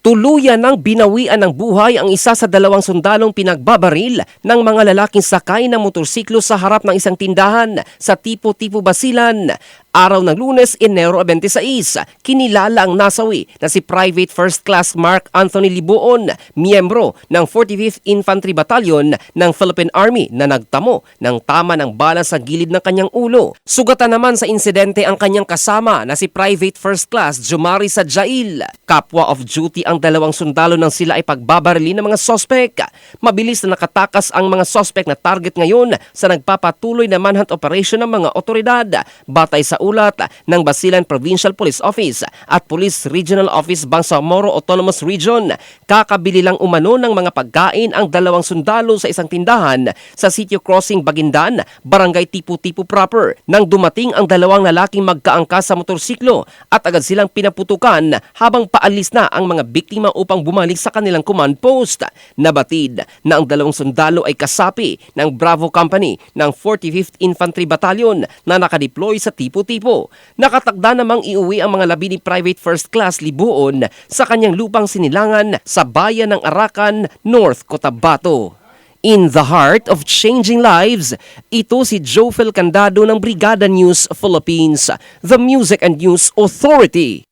Tuluyan ng binawian ng buhay ang isa sa dalawang sundalong pinagbabaril ng mga lalaking sakay ng motorsiklo sa harap ng isang tindahan sa Tipo-Tipo, Basilan. Araw ng Lunes, Enero 26, kinilala ang nasawi na si Private First Class Mark Anthony Libuon, miyembro ng 45th Infantry Battalion ng Philippine Army na nagtamo ng tama ng bala sa gilid ng kanyang ulo. Sugatan naman sa insidente ang kanyang kasama na si Private First Class Jumari Sadjail. Kapwa of duty ang dalawang sundalo nang sila ay pagbabarili ng mga sospek. Mabilis na nakatakas ang mga sospek na target ngayon sa nagpapatuloy na manhunt operation ng mga otoridad. Batay sa ulat ng Basilan Provincial Police Office at Police Regional Office Bangsamoro Autonomous Region, kakabili lang umano ng mga pagkain ang dalawang sundalo sa isang tindahan sa Sitio Crossing, Baguindan, Barangay Tipo-Tipo proper, nang dumating ang dalawang lalaking magkaangkas sa motorsiklo at agad silang pinaputukan habang paalis na ang mga biktima upang bumalik sa kanilang command post. Nabatid na ang dalawang sundalo ay kasapi ng Bravo Company ng 45th Infantry Battalion na nakadeploy sa Tipo-Tipo. Nakatakda namang iuwi ang mga labi ni Private First Class Libuon sa kanyang lupang sinilangan sa bayan ng Arakan, North Cotabato. In the heart of changing lives, ito si Jofel Candado ng Brigada News Philippines, the Music and News Authority.